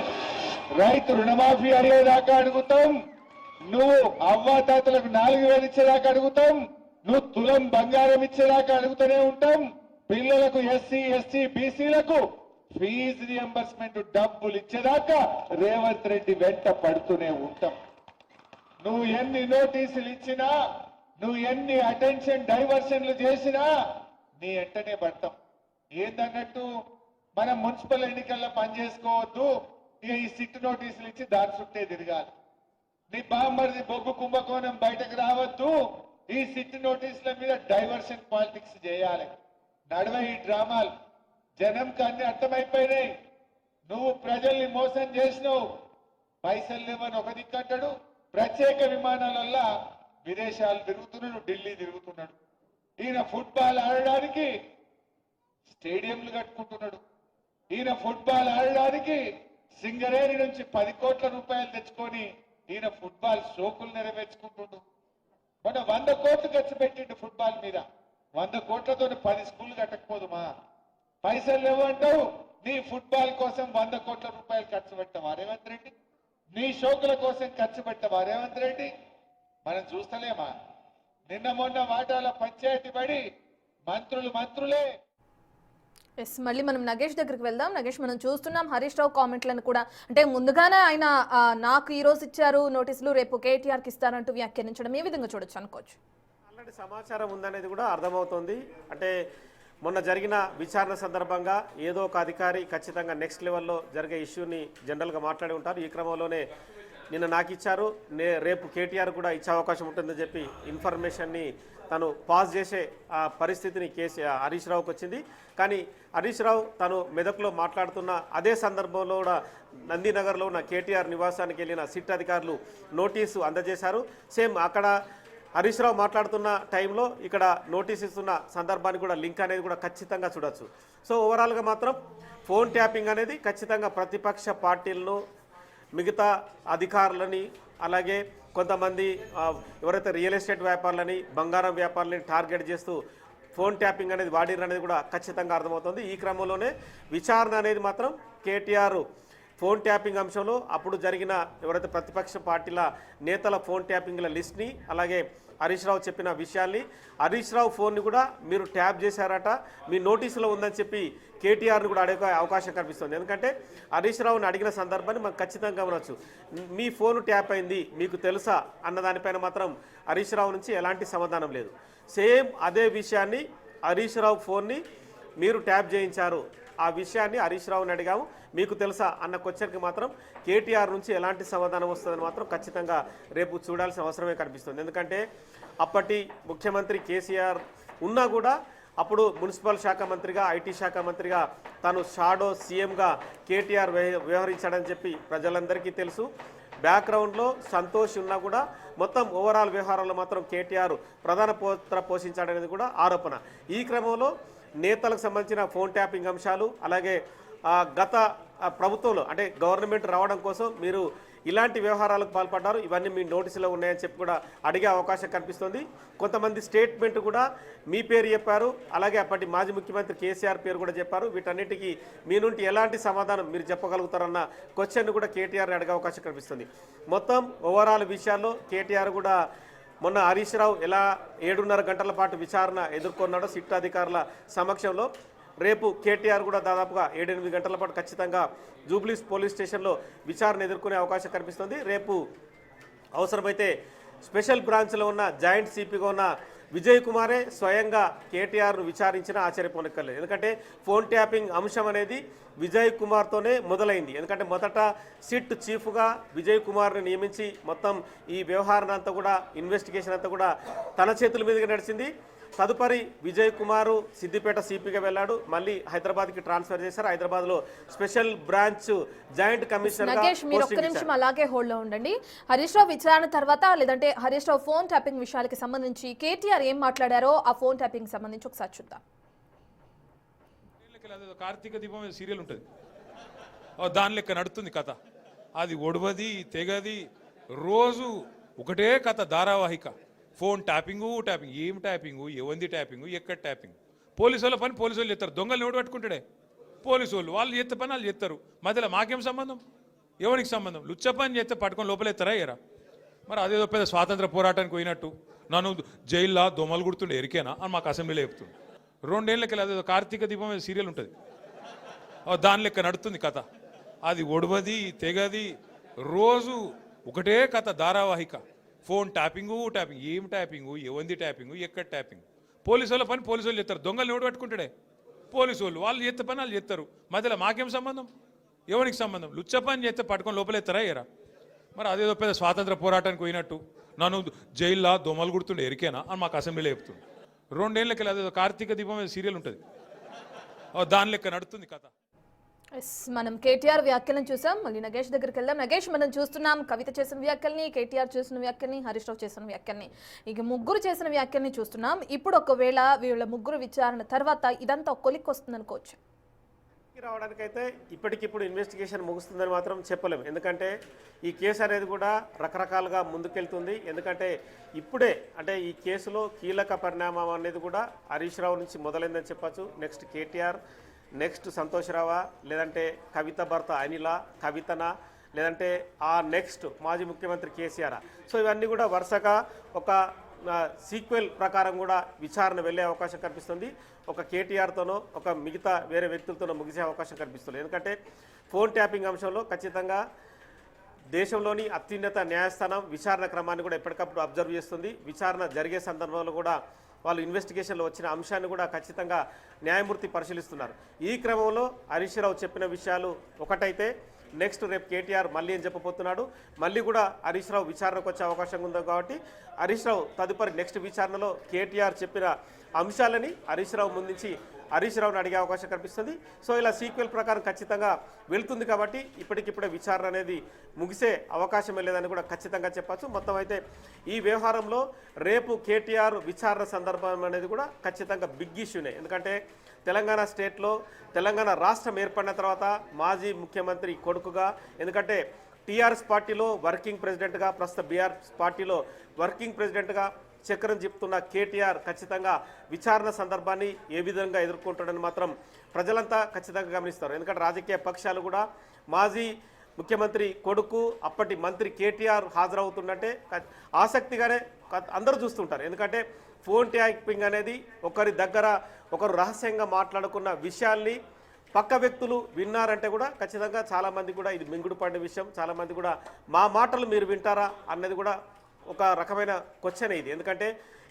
రైతు రుణమాఫీ అడిగేదాకా అడుగుతాం, నువ్వు అవ్వాతాతలకు 4000 ఇచ్చేదాకా అడుగుతాం, నువ్వు తులం బంగారం ఇచ్చేదాకా అడుగుతూనే ఉంటాం. పిల్లలకు ఎస్సీ ఎస్టీ బీసీలకు ఫీజు రియంబర్స్మెంట్ డబ్బులు ఇచ్చేదాకా రేవంత్ రెడ్డి వెంట పడుతూనే ఉంటాం. నువ్వు ఎన్ని నోటీసులు ఇచ్చినా, నువ్వు ఎన్ని అటెన్షన్ డైవర్షన్లు చేసినా నీ వెంటనే పడతాం. ఏందన్నట్టు మనం మున్సిపల్ ఎన్నికల్లో పనిచేసుకోవద్దు, ఇక ఈ సిట్ నోటీసులు ఇచ్చి దాని చుట్టే తిరగాలి. నీ బామ్మరిది బొగ్గు కుంభకోణం బయటకు రావద్దు, ఈ సిట్ నోటీసుల మీద డైవర్షన్ పాలిటిక్స్ చేయాలి. నడవ ఈ డ్రామాలు. జనంకి అన్ని అర్థమైపోయినాయి. నువ్వు ప్రజల్ని మోసం చేసినావు, పైసలు లేవని ఒక దిక్కంటాడు, ప్రత్యేక విమానాలల్లో విదేశాలు తిరుగుతున్నాడు, ఢిల్లీ తిరుగుతున్నాడు. ఈయన ఫుట్బాల్ ఆడడానికి స్టేడియంలు కట్టుకుంటున్నాడు. ఈయన ఫుట్బాల్ ఆడడానికి సింగరేణి నుంచి 10 కోట్ల రూపాయలు తెచ్చుకొని ఈయన ఫుట్బాల్ షోకులు నెరవేర్చుకుంటుండు. మొన్న 100 కోట్లు ఖర్చు పెట్టిండు ఫుట్బాల్ మీద. 100 కోట్లతో 10 స్కూళ్లు కట్టకపోదుమా? పైసలు లేవంటావు, నీ ఫుట్బాల్ కోసం 100 కోట్ల రూపాయలు ఖర్చు పెట్టవా రేవంత్ రెడ్డి? నీ షోకుల కోసం ఖర్చు పెట్టవా రేవంత్ రెడ్డి? మనం చూస్తలేమా? నిన్న మొన్న వాటాల పంచాయతీ పడి మంత్రులే ఎస్, మళ్ళీ మనం నగేష్ దగ్గరికి వెళ్దాం. నగేష్, మనం చూస్తున్నాం హరీష్ రావు కామెంట్లను కూడా, అంటే ముందుగానే ఆయన నాకు ఈ రోజు ఇచ్చారు నోటీసులు, రేపు కేటీఆర్కి ఇస్తారంటూ వ్యాఖ్యానించడం ఏ విధంగా చూడొచ్చు అనుకోవచ్చు? ఆల్రెడీ సమాచారం ఉందనేది కూడా అర్థమవుతోంది. అంటే మొన్న జరిగిన విచారణ సందర్భంగా ఏదో ఒక అధికారి ఖచ్చితంగా నెక్స్ట్ లెవెల్లో జరిగే ఇష్యూని జనరల్గా మాట్లాడి ఉంటారు. ఈ క్రమంలోనే నిన్న నాకు ఇచ్చారు, రేపు కేటీఆర్ కూడా ఇచ్చే అవకాశం ఉంటుందని చెప్పి ఇన్ఫర్మేషన్ని తను పాస్ చేసే ఆ పరిస్థితిని హరీష్ రావుకి వచ్చింది. కానీ హరీష్ రావు తను మెదక్లో మాట్లాడుతున్న అదే సందర్భంలో కూడా నందినగర్లో ఉన్న కేటీఆర్ నివాసానికి వెళ్ళిన సిట్ అధికారులు నోటీసు అందజేశారు. సేమ్ అక్కడ హరీష్ రావు మాట్లాడుతున్న టైంలో ఇక్కడ నోటీస్ ఇస్తున్న సందర్భాన్ని కూడా లింక్ అనేది కూడా ఖచ్చితంగా చూడొచ్చు. సో ఓవరాల్గా మాత్రం ఫోన్ ట్యాపింగ్ అనేది ఖచ్చితంగా ప్రతిపక్ష పార్టీలను, మిగతా అధికారులని, అలాగే కొంతమంది ఎవరైతే రియల్ ఎస్టేట్ వ్యాపారులని, బంగారం వ్యాపారులని టార్గెట్ చేస్తూ ఫోన్ ట్యాపింగ్ అనేది వాడిరు అనేది కూడా ఖచ్చితంగా అర్థమవుతుంది. ఈ క్రమంలోనే విచారణ అనేది మాత్రం కేటీఆర్ ఫోన్ ట్యాపింగ్ అంశంలో అప్పుడు జరిగిన ఎవరైతే ప్రతిపక్ష పార్టీల నేతల ఫోన్ ట్యాపింగ్ల లిస్ట్ని, అలాగే హరీష్ రావు చెప్పిన విషయాల్ని, హరీష్ రావు ఫోన్ని కూడా మీరు ట్యాప్ చేశారట, మీ నోటీసులో ఉందని చెప్పి కేటీఆర్ని కూడా అడిగే అవకాశం కనిపిస్తుంది. ఎందుకంటే హరీష్ రావుని అడిగిన సందర్భాన్ని మనం ఖచ్చితంగా గమనవచ్చు. మీ ఫోన్ ట్యాప్ అయింది, మీకు తెలుసా అన్న దానిపైన మాత్రం హరీష్ రావు నుంచి ఎలాంటి సమాధానం లేదు. సేమ్ అదే విషయాన్ని హరీష్ రావు ఫోన్ని మీరు ట్యాప్ చేయించారు, ఆ విషయాన్ని హరీష్ రావుని అడిగాము, మీకు తెలుసా అన్న క్వశ్చన్కి మాత్రం కేటీఆర్ నుంచి ఎలాంటి సమాధానం వస్తుందని మాత్రం ఖచ్చితంగా రేపు చూడాల్సిన అవసరమే కనిపిస్తుంది. ఎందుకంటే అప్పటి ముఖ్యమంత్రి కేసీఆర్ ఉన్నా కూడా అప్పుడు మున్సిపల్ శాఖ మంత్రిగా, ఐటీ శాఖ మంత్రిగా తను షాడో సీఎంగా కేటీఆర్ వ్యవహరించాడని చెప్పి ప్రజలందరికీ తెలుసు. బ్యాక్గ్రౌండ్లో సంతోష్ ఉన్నా కూడా మొత్తం ఓవరాల్ వ్యవహారంలో మాత్రం కేటీఆర్ ప్రధాన పాత్ర పోషించాడనేది కూడా ఆరోపణ. ఈ క్రమంలో నేతలకు సంబంధించిన ఫోన్ ట్యాపింగ్ అంశాలు, అలాగే గత ప్రభుత్వంలో అంటే గవర్నమెంట్ రావడం కోసం మీరు ఇలాంటి వ్యవహారాలకు పాల్పడ్డారు, ఇవన్నీ మీ నోటీసులో ఉన్నాయని చెప్పి కూడా అడిగే అవకాశం కనిపిస్తుంది. కొంతమంది స్టేట్మెంట్ కూడా మీ పేరు చెప్పారు, అలాగే అప్పటి మాజీ ముఖ్యమంత్రి కేసీఆర్ పేరు కూడా చెప్పారు. వీటన్నిటికీ మీ నుండి ఎలాంటి సమాధానం మీరు చెప్పగలుగుతారన్న క్వశ్చన్ కూడా కేటీఆర్ అడిగే అవకాశం కనిపిస్తుంది. మొత్తం ఓవరాల్ విషయాల్లో కేటీఆర్ కూడా మొన్న హరీష్ రావు ఎలా 7.5 గంటల పాటు విచారణ ఎదుర్కొన్నాడో సిట్ అధికారుల సమక్షంలో, రేపు కేటీఆర్ కూడా దాదాపుగా 7-8 గంటల పాటు ఖచ్చితంగా జూబ్లీస్ పోలీస్ స్టేషన్లో విచారణ ఎదుర్కొనే అవకాశం కనిపిస్తుంది. రేపు అవసరమైతే స్పెషల్ బ్రాంచ్లో ఉన్న జాయింట్ సిపిగా ఉన్న విజయ్ కుమారే స్వయంగా కేటీఆర్ను విచారించిన ఆశ్చర్యపోనక్కర్లేదు. ఎందుకంటే ఫోన్ ట్యాపింగ్ అంశం అనేది విజయ్ కుమార్తోనే మొదలైంది. ఎందుకంటే మొదట సిట్ చీఫ్గా విజయ్ కుమార్ని నియమించి మొత్తం ఈ వ్యవహారాన్ని అంతా కూడా, ఇన్వెస్టిగేషన్ అంతా కూడా తన చేతుల మీదుగా నడిచింది. తదుపరి విజయ్ కుమారు సిద్దిపేట సిపిగా వెళ్ళాడు, మళ్ళీ హైదరాబాద్కి ట్రాన్స్ఫర్ చేశారు. హైదరాబాద్లో special branch joint commissioner. Nagesh, మీరు ఒక్క నిమిషం అలాగే హోల్డ్లో ఉండండి. హరీష్ రావు విచారణ తర్వాత, లేదంటే హరీష్ రావు ఫోన్ ట్యాపింగ్ విషయాలకి సంబంధించి కేటీఆర్ ఏం మాట్లాడారో ఆ ఫోన్ ట్యాపింగ్ సంబంధించి ఒకసారి చూద్దాం. కార్తీక దీపం సీరియల్ ఉంటుంది, దాని లెక్క నడుతుంది కథ. అది ఒడవది, తెగది, రోజు ఒకటే కథ ధారావాహిక. ఫోన్ ట్యాపింగు ట్యాపింగ్, ఏం ట్యాపింగు, ఎవంది ట్యాపింగు, ఎక్కడ ట్యాపింగ్. పోలీసు వాళ్ళ పని పోలీసు వాళ్ళు చేస్తారు, దొంగలు నోటు పట్టుకుంటాడే పోలీసు వాళ్ళు చేస్తే పని వాళ్ళు చేస్తారు. మధ్యలో మాకేం సంబంధం, ఎవరికి సంబంధం? లుచ్చ పని చేస్తే పట్టుకొని లోపలెత్తారా ఎరా? మరి అదేదో పెద్ద స్వాతంత్ర పోరాటానికి పోయినట్టు నన్ను జైల్లో దొమ్మలు గుర్తుండే ఎరికేనా అని మాకు అసెంబ్లీలో చెప్తుంది. 2 ఏళ్ళకి అదేదో కార్తీక దీపం సీరియల్ ఉంటుంది, దాని లెక్క నడుతుంది కథ. అది ఒడవది, తెగది, రోజు ఒకటే కథ ధారావాహిక. ఫోన్ ట్యాపింగు ట్యాపింగ్, ఏం ట్యాపింగు, ఎవంది ట్యాపింగు, ఎక్కడ ట్యాపింగ్. పోలీసు వాళ్ళ పని పోలీసు వాళ్ళు చేస్తారు, దొంగలు నోటు పట్టుకుంటాడే పోలీసు వాళ్ళు చేస్తే పని వాళ్ళు చేస్తారు. మధ్యలో మాకేం సంబంధం, ఎవరికి సంబంధం? లుచ్చ పని చేస్తే పట్టుకొని లోపలెత్తారా ఎరా? మరి అదేదో పెద్ద స్వాతంత్ర పోరాటానికి పోయినట్టు నన్ను జైల్లో దొమ్మలు గుర్తుండే ఎరికేనా అని మాకు అసెంబ్లీలో చెప్తుంది. 2 ఏళ్ళకి అదేదో కార్తీక దీపం సీరియల్ ఉంటుంది, దాని లెక్క నడుతుంది కథ. మనం కేటీఆర్ వ్యాఖ్యలను చూసాం. మళ్ళీ నగేష్ దగ్గరికి వెళ్దాం. నగేష్, మనం చూస్తున్నాం కవిత చేసిన వ్యాఖ్యల్ని, కేటీఆర్ చేసిన వ్యాఖ్యల్ని, హరీష్ రావు చేసిన వ్యాఖ్యల్ని, ఇక ముగ్గురు చేసిన వ్యాఖ్యల్ని చూస్తున్నాం. ఇప్పుడు ఒకవేళ వీళ్ళ ముగ్గురు విచారణ తర్వాత ఇదంతా కొలిక్కి వస్తుంది అనుకోవచ్చు. రావడానికైతే ఇప్పటికిప్పుడు ఇన్వెస్టిగేషన్ ముగుస్తుందని మాత్రం చెప్పలేము. ఎందుకంటే ఈ కేసు అనేది కూడా రకరకాలుగా ముందుకెళ్తుంది. ఎందుకంటే ఇప్పుడే అంటే ఈ కేసులో కీలక పరిణామం అనేది కూడా హరీష్ రావు నుంచి మొదలైందని చెప్పచ్చు. నెక్స్ట్ కేటీఆర్, నెక్స్ట్ సంతోష్రావా, లేదంటే కవిత భర్త అనిల, కవితన, లేదంటే ఆ నెక్స్ట్ మాజీ ముఖ్యమంత్రి కేసీఆర్. సో ఇవన్నీ కూడా వరుసగా ఒక సీక్వెల్ ప్రకారం కూడా విచారణ వెళ్ళే అవకాశం కనిపిస్తుంది. ఒక కేటీఆర్తోనో ఒక మిగతా వేరే వ్యక్తులతోనో ముగిసే అవకాశం కనిపిస్తుంది. ఎందుకంటే ఫోన్ ట్యాపింగ్ అంశంలో ఖచ్చితంగా దేశంలోని అత్యున్నత న్యాయస్థానం విచారణ క్రమాన్ని కూడా ఎప్పటికప్పుడు అబ్జర్వ్ చేస్తుంది. విచారణ జరిగే సందర్భంలో కూడా వాళ్ళు ఇన్వెస్టిగేషన్లో వచ్చిన అంశాన్ని కూడా ఖచ్చితంగా న్యాయమూర్తి పరిశీలిస్తున్నారు. ఈ క్రమంలో హరీష్ రావు చెప్పిన విషయాలు ఒకటైతే నెక్స్ట్ రేపు కేటీఆర్ మళ్ళీ ఏం చెప్పబోతున్నాడు, మళ్ళీ కూడా హరీష్ రావు విచారణకు వచ్చే అవకాశం ఉంది. కాబట్టి హరీష్ రావు తదుపరి నెక్స్ట్ విచారణలో కేటీఆర్ చెప్పిన అంశాలని హరీష్ రావు ముందుంచి హరీష్ రావుని అడిగే అవకాశం కనిపిస్తుంది. సో ఇలా సీక్వెల్ ప్రకారం ఖచ్చితంగా వెళ్తుంది. కాబట్టి ఇప్పటికిప్పుడే విచారణ అనేది ముగిసే అవకాశం లేదని కూడా ఖచ్చితంగా చెప్పచ్చు. మొత్తం అయితే ఈ వ్యవహారంలో రేపు కేటీఆర్ విచారణ సందర్భం అనేది కూడా ఖచ్చితంగా బిగ్ ఇష్యూనే. ఎందుకంటే తెలంగాణ స్టేట్లో తెలంగాణ రాష్ట్రం ఏర్పడిన తర్వాత మాజీ ముఖ్యమంత్రి కొడుకుగా, ఎందుకంటే టీఆర్ఎస్ పార్టీలో వర్కింగ్ ప్రెసిడెంట్గా, ప్రస్తుత బీఆర్ఎస్ పార్టీలో వర్కింగ్ ప్రెసిడెంట్గా చక్రం చెప్తున్న కేటీఆర్ ఖచ్చితంగా విచారణ సందర్భాన్ని ఏ విధంగా ఎదుర్కొంటాడని మాత్రం ప్రజలంతా ఖచ్చితంగా గమనిస్తారు. ఎందుకంటే రాజకీయ పక్షాలు కూడా మాజీ ముఖ్యమంత్రి కొడుకు అప్పటి మంత్రి కేటీఆర్ హాజరవుతుందంటే ఆసక్తిగానే అందరూ చూస్తుంటారు. ఎందుకంటే ఫోన్ ట్యాపింగ్ అనేది ఒకరి దగ్గర ఒకరు రహస్యంగా మాట్లాడుకున్న విషయాల్ని పక్క వ్యక్తులు విన్నారంటే కూడా ఖచ్చితంగా చాలామంది కూడా ఇది మింగుడు పడిన విషయం. చాలామంది కూడా మా మాటలు మీరు వింటారా అన్నది కూడా ఒక రకమైన క్వశ్చన్ ఇది. ఎందుకంటే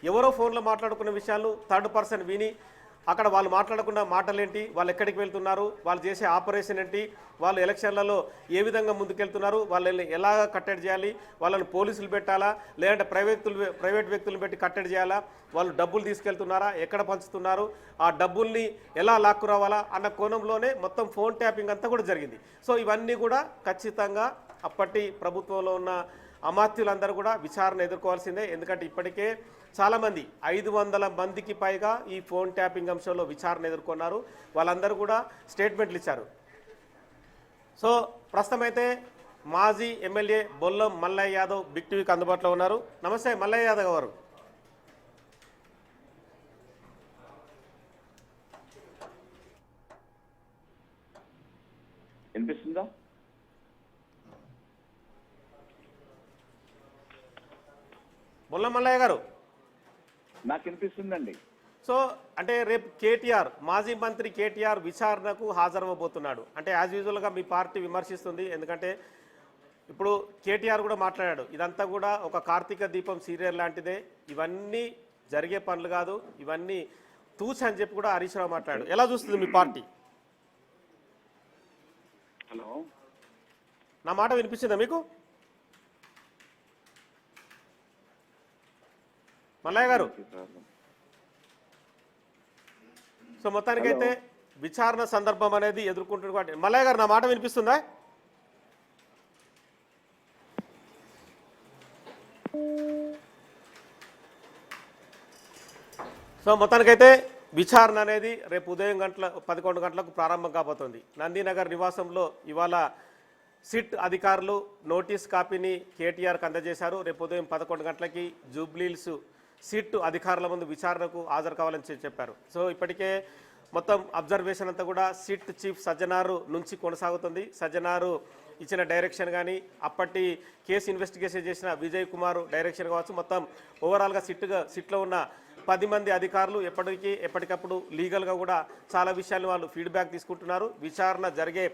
ఎవరో ఫోన్లో మాట్లాడుకున్న విషయాలు థర్డ్ పర్సన్ విని అక్కడ వాళ్ళు మాట్లాడుకున్న మాటలేంటి, వాళ్ళు ఎక్కడికి వెళ్తున్నారు, వాళ్ళు చేసే ఆపరేషన్ ఏంటి, వాళ్ళు ఎలక్షన్లలో ఏ విధంగా ముందుకెళ్తున్నారు, వాళ్ళని ఎలా కట్టడి చేయాలి, వాళ్ళని పోలీసులు పెట్టాలా లేదంటే ప్రైవేట్ వ్యక్తులను పెట్టి కట్టడి చేయాలా, వాళ్ళు డబ్బులు తీసుకెళ్తున్నారా, ఎక్కడ పంచుతున్నారు, ఆ డబ్బుల్ని ఎలా లాక్కురావాలా అన్న కోణంలోనే మొత్తం ఫోన్ ట్యాపింగ్ అంతా కూడా జరిగింది. సో ఇవన్నీ కూడా ఖచ్చితంగా అప్పటి ప్రభుత్వంలో ఉన్న అమాత్యులందరూ కూడా విచారణ ఎదుర్కోవాల్సిందే. ఎందుకంటే ఇప్పటికే చాలామంది 500 మందికి పైగా ఈ ఫోన్ ట్యాపింగ్ అంశంలో విచారణ ఎదుర్కొన్నారు. వాళ్ళందరూ కూడా స్టేట్మెంట్లు ఇచ్చారు. సో ప్రస్తుతం అయితే మాజీ ఎమ్మెల్యే బొల్లం మల్లయ్య యాదవ్ బిగ్ టీవీకి అందుబాటులో ఉన్నారు. నమస్తే మల్లయ్య యాదవ్ గారు. వినిపిస్తుందా? బొల్లం మల్లయ్య గారు, నాకు వినిపిస్తుందండి. సో అంటే రేపు కేటీఆర్ మాజీ మంత్రి కేటీఆర్ విచారణకు హాజరవ్వబోతున్నాడు. అంటే యాజ్ యూజువల్గా మీ పార్టీ విమర్శిస్తుంది. ఎందుకంటే ఇప్పుడు కేటీఆర్ కూడా మాట్లాడాడు, ఇదంతా కూడా ఒక కార్తీక దీపం సీరియల్ లాంటిదే, ఇవన్నీ జరిగే పనులు కాదు, ఇవన్నీ తూచ్ అని చెప్పి కూడా హరీష్ రావు మాట్లాడాడు. ఎలా చూస్తుంది మీ పార్టీ? హలో, నా మాట వినిపించిందా మీకు మల్లయ్య గారు? సో మొత్తానికైతే విచారణ సందర్భం అనేది ఎదుర్కొంటుంది. కాబట్టి మల్లయ్య గారు, నా మాట వినిపిస్తుందా? సో మొత్తానికైతే విచారణ అనేది రేపు ఉదయం 11 గంటలకు ప్రారంభం కాబోతోంది. నందీనగర్ నివాసంలో ఇవాళ సిట్ అధికారులు నోటీస్ కాపీని కేటీఆర్కి అందజేశారు. రేపు ఉదయం 11 గంటలకి జూబ్లీహిల్స్ సిట్ అధికారుల ముందు విచారణకు హాజరు కావాలని చెప్పారు. సో ఇప్పటికే మొత్తం అబ్జర్వేషన్ అంతా కూడా సిట్ చీఫ్ సజ్జనారు నుంచి కొనసాగుతుంది. సజ్జనారు ఇచ్చిన డైరెక్షన్ కానీ అప్పటి కేసు ఇన్వెస్టిగేషన్ చేసిన విజయ్ కుమార్ డైరెక్షన్ కావచ్చు, మొత్తం ఓవరాల్గా సిట్లో ఉన్న 10 మంది అధికారులు ఎప్పటికప్పుడు లీగల్గా కూడా చాలా విషయాలు వాళ్ళు ఫీడ్బ్యాక్ తీసుకుంటున్నారు. విచారణ జరిగే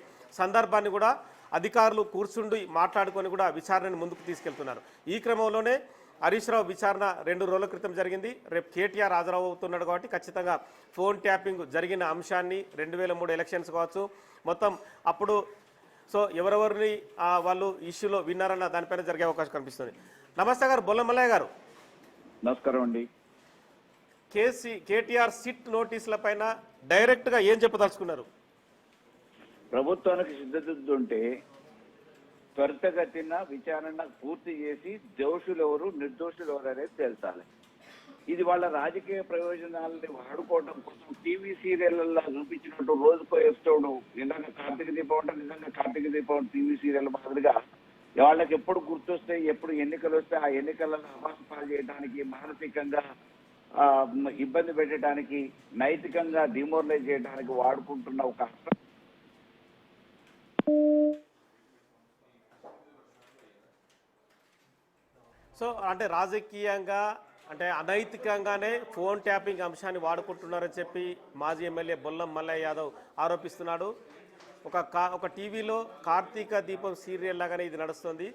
సందర్భాన్ని కూడా అధికారులు కూర్చుండి మాట్లాడుకొని కూడా విచారణను ముందుకు తీసుకెళ్తున్నారు. ఈ క్రమంలోనే హరీష్ రావు విచారణ 2 రోజుల క్రితం జరిగింది. రేపు కేటీఆర్ హాజరవుతున్నాడు. కాబట్టి ఖచ్చితంగా ఫోన్ ట్యాపింగ్ జరిగిన అంశాన్ని 2003 ఎలక్షన్స్ కావచ్చు, మొత్తం అప్పుడు సో ఎవరెవరిని వాళ్ళు ఇష్యూలో విన్నారన్న దానిపైన జరిగే అవకాశం కనిపిస్తుంది. నమస్తే గారు, బొల్లం మల్లయ్య గారు. నమస్కారం అండి. కేటీఆర్ సిట్ నోటీసుల పైన డైరెక్ట్గా ఏం చెప్పదలుచుకున్నారు? ప్రభుత్వానికి సిద్ధత ఉంటే త్వరితగతిన విచారణ పూర్తి చేసి దోషులు ఎవరు నిర్దోషులు ఎవరు అనేది తేల్చాలి. ఇది వాళ్ళ రాజకీయ ప్రయోజనాలని వాడుకోవడం కోసం టీవీ సీరియళ్లలో చూపించినట్టు రోజుకో ఎపిసోడ్, నిజంగా కార్తీక దీపం అంటే నిజంగా కార్తీక దీపం టీవీ సీరియల్ మాదిరిగా వాళ్ళకి ఎప్పుడు గుర్తొస్తాయి, ఎప్పుడు ఎన్నికలు వస్తే ఆ ఎన్నికలను అవాస్తవాలు చేయడానికి, మానసికంగా ఇబ్బంది పెట్టడానికి, నైతికంగా డిమోరలైజ్ చేయడానికి వాడుకుంటున్న ఒక సో అంటే రాజకీయంగా అంటే అనైతికంగానే ఫోన్ ట్యాపింగ్ అంశాన్ని వాడుకుంటున్నారని చెప్పి మాజీ ఎమ్మెల్యే బొల్లం మల్లయ్య యాదవ్ ఆరోపిస్తున్నాడు. ఒక టీవీలో కార్తీక దీపం సీరియల్ లాగానే ఇది నడుస్తుంది.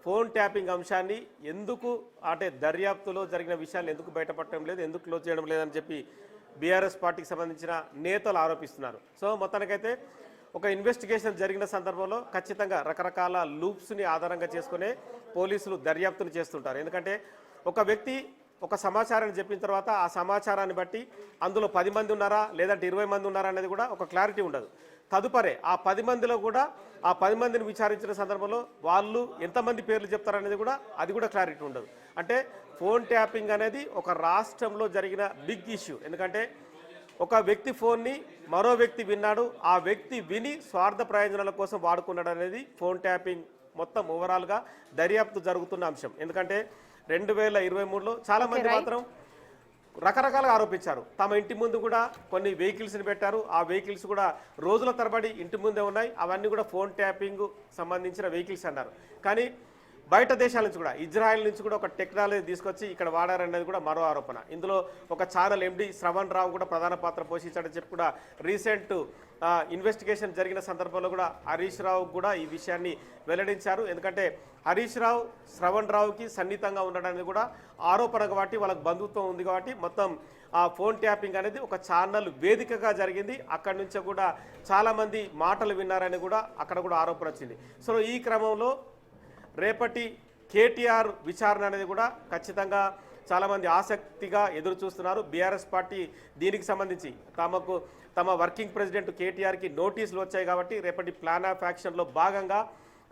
ఫోన్ ట్యాపింగ్ అంశాన్ని ఎందుకు అంటే దర్యాప్తులో జరిగిన విషయాలు ఎందుకు బయటపడటం లేదు, ఎందుకు క్లోజ్ చేయడం లేదని చెప్పి బీఆర్ఎస్ పార్టీకి సంబంధించిన నేతలు ఆరోపిస్తున్నారు. సో మొత్తానికైతే ఒక ఇన్వెస్టిగేషన్ జరిగిన సందర్భంలో ఖచ్చితంగా రకరకాల లూప్స్ని ఆధారంగా చేసుకునే పోలీసులు దర్యాప్తును చేస్తుంటారు. ఎందుకంటే ఒక వ్యక్తి ఒక సమాచారాన్ని చెప్పిన తర్వాత ఆ సమాచారాన్ని బట్టి అందులో 10 మంది ఉన్నారా లేదంటే 20 మంది ఉన్నారా అనేది కూడా ఒక క్లారిటీ ఉండదు. తదుపరి ఆ 10 మందిలో కూడా ఆ 10 మందిని విచారించిన సందర్భంలో వాళ్ళు ఎంతమంది పేర్లు చెప్తారనేది కూడా అది కూడా క్లారిటీ ఉండదు. అంటే ఫోన్ ట్యాపింగ్ అనేది ఒక రాష్ట్రంలో జరిగిన బిగ్ ఇష్యూ. ఎందుకంటే ఒక వ్యక్తి ఫోన్ని మరో వ్యక్తి విన్నాడు, ఆ వ్యక్తి విని స్వార్థ ప్రయోజనాల కోసం వాడుకున్నాడు అనేది ఫోన్ ట్యాపింగ్ మొత్తం ఓవరాల్గా దర్యాప్తు జరుగుతున్న అంశం. ఎందుకంటే 2023లో చాలా మంది మాత్రం రకరకాలుగా ఆరోపించారు. తమ ఇంటి ముందు కూడా కొన్ని వెహికల్స్ని పెట్టారు, ఆ వెహికల్స్ కూడా రోజుల తరబడి ఇంటి ముందే ఉన్నాయి, అవన్నీ కూడా ఫోన్ ట్యాపింగ్ సంబంధించిన వెహికల్స్ అన్నారు. కానీ బయట దేశాల నుంచి కూడా ఇజ్రాయెల్ నుంచి కూడా ఒక టెక్నాలజీ తీసుకొచ్చి ఇక్కడ వాడారనేది కూడా మరో ఆరోపణ. ఇందులో ఒక ఛానల్ ఎండి శ్రవణ్ రావు కూడా ప్రధాన పాత్ర పోషించాడని చెప్పి కూడా రీసెంట్ ఇన్వెస్టిగేషన్ జరిగిన సందర్భంలో కూడా హరీష్ రావు కూడా ఈ విషయాన్ని వెల్లడించారు. ఎందుకంటే హరీష్ రావు శ్రవణ్ రావుకి సన్నిహితంగా ఉండడానికి కూడా ఆరోపణ కాబట్టి వాళ్ళకి బంధుత్వం ఉంది కాబట్టి మొత్తం ఆ ఫోన్ ట్యాపింగ్ అనేది ఒక ఛానల్ వేదికగా జరిగింది. అక్కడి నుంచి కూడా చాలామంది మాటలు విన్నారని కూడా అక్కడ కూడా ఆరోపణ వచ్చింది. సో ఈ క్రమంలో రేపటి కేటీఆర్ విచారణ అనేది కూడా ఖచ్చితంగా చాలామంది ఆసక్తిగా ఎదురు చూస్తున్నారు. బీఆర్ఎస్ పార్టీ దీనికి సంబంధించి తమ వర్కింగ్ ప్రెసిడెంట్ కేటీఆర్కి నోటీసులు వచ్చాయి కాబట్టి రేపటి ప్లాన్ ఆఫ్ యాక్షన్లో భాగంగా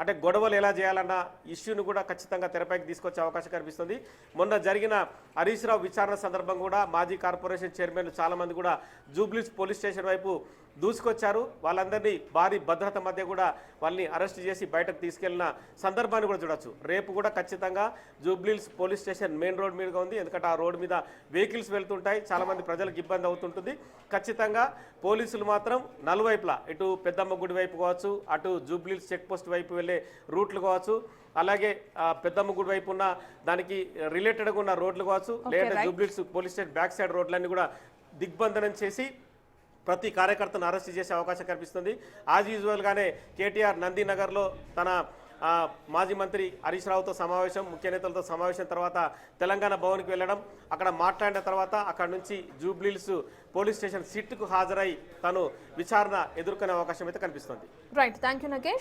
అంటే గొడవలు ఎలా చేయాలన్న ఇష్యూను కూడా ఖచ్చితంగా తెరపైకి తీసుకొచ్చే అవకాశం కనిపిస్తుంది. మొన్న జరిగిన హరీష్ రావు విచారణ సందర్భం కూడా మాజీ కార్పొరేషన్ చైర్మన్లు చాలామంది కూడా జూబ్లీస్ పోలీస్ స్టేషన్ వైపు దూసుకొచ్చారు. వాళ్ళందరినీ భారీ భద్రత మధ్య కూడా వాళ్ళని అరెస్ట్ చేసి బయటకు తీసుకెళ్లిన సందర్భాన్ని కూడా చూడొచ్చు. రేపు కూడా ఖచ్చితంగా జూబ్లీస్ పోలీస్ స్టేషన్ మెయిన్ రోడ్ మీదుగా ఉంది. ఎందుకంటే ఆ రోడ్ మీద వెహికల్స్ వెళ్తుంటాయి, చాలామంది ప్రజలకు ఇబ్బంది అవుతుంటుంది. ఖచ్చితంగా పోలీసులు మాత్రం నలువైపులా ఇటు పెద్దమ్మ గుడి వైపు కావచ్చు, అటు జూబ్లీస్ చెక్ పోస్ట్ వైపు వెళ్ళే రూట్లు కావచ్చు, అలాగే పెద్దమ్మ గుడి వైపు ఉన్న దానికి రిలేటెడ్గా ఉన్న రోడ్లు కావచ్చు, లేదా జూబ్లీస్ పోలీస్ స్టేషన్ బ్యాక్ సైడ్ రోడ్లన్నీ కూడా దిగ్బంధనం చేసి ప్రతి కార్యకర్తను అరెస్ట్ చేసే అవకాశం కనిపిస్తుంది. యాజ్ యూజువల్గానే కేటీఆర్ నందినగర్లో తన మాజీ మంత్రి హరీష్ రావుతో సమావేశం, ముఖ్య నేతలతో సమావేశం తర్వాత తెలంగాణ భవన్కి వెళ్ళడం, అక్కడ మాట్లాడిన తర్వాత అక్కడ నుంచి జూబ్లీస్ పోలీస్ స్టేషన్ సిట్కు హాజరై తను విచారణ ఎదుర్కొనే అవకాశం అయితే కనిపిస్తుంది. Right, thank you Nagesh.